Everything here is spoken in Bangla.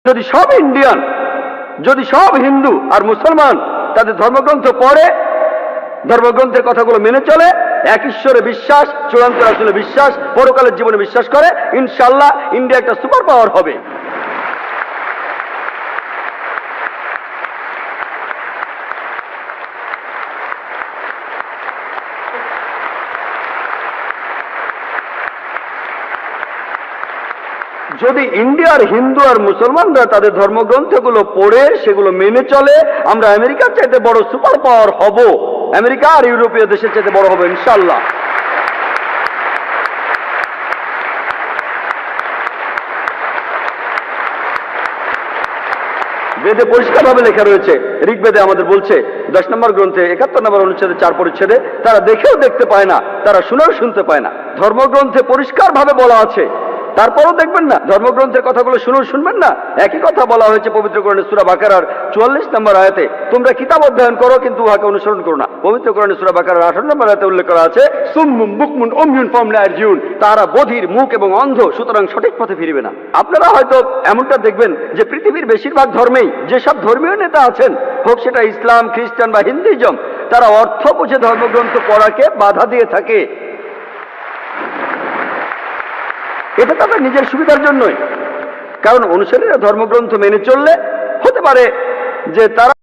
যদি সব ইন্ডিয়ান, যদি সব হিন্দু আর মুসলমান তাদের ধর্মগ্রন্থ পড়ে, ধর্মগ্রন্থের কথাগুলো মেনে চলে, এক ঈশ্বরে বিশ্বাস, চূড়ান্ত আসলে বিশ্বাস, পরকালের জীবনে বিশ্বাস করে, ইনশাল্লাহ ইন্ডিয়া একটা সুপার পাওয়ার হবে। যদি ইন্ডিয়ার হিন্দু আর মুসলমানরা তাদের ধর্মগ্রন্থগুলো পড়ে সেগুলো মেনে চলে, আমরা আমেরিকার চাইতে বড় সুপার পাওয়ার হব, আমেরিকা আর ইউরোপীয় দেশের চাইতে বড় হবে ইনশাল্লাহ। বেদে পরিষ্কারভাবে লেখা রয়েছে, ঋগ্বেদে আমাদের বলছে 10 নম্বর গ্রন্থে 71 নম্বর অনুচ্ছেদে 4 পরিচ্ছেদে, তারা দেখেও দেখতে পায় না, তারা শুনেও শুনতে পায় না। ধর্মগ্রন্থে পরিষ্কারভাবে বলা আছে, তারপরও দেখবেন না, ধর্মগ্রন্থের কথাগুলো শুনেও শুনবেন না। একই কথা বলা হয়েছে পবিত্র কোরআনে সূরা বাকারার 44 নম্বর আয়াতে, তোমরা কিতাব অধ্যয়ন করো কিন্তু উহাকে অনুসরণ করো না। পবিত্র কোরআনে সূরা বাকারার 18 নম্বর আয়াতে উল্লেখ করা আছে, সুম্মুম বুকমুন উময়ুন ফাহুম লা ইয়ারজিউন, তারা বধির, মুখ এবং অন্ধ, সুতরাং সঠিক পথে ফিরবে না। আপনারা হয়তো এমনটা দেখবেন যে পৃথিবীর বেশিরভাগ ধর্মেই যেসব ধর্মীয় নেতা আছেন, হোক সেটা ইসলাম, খ্রিস্টান বা হিন্দুইজম, তারা অর্থ বুঝে ধর্মগ্রন্থ পড়াকে বাধা দিয়ে থাকে। এটা তাদের নিজের সুবিধার জন্যই, কারণ অনুসারীরা ধর্মগ্রন্থ মেনে চললে হতে পারে যে তারা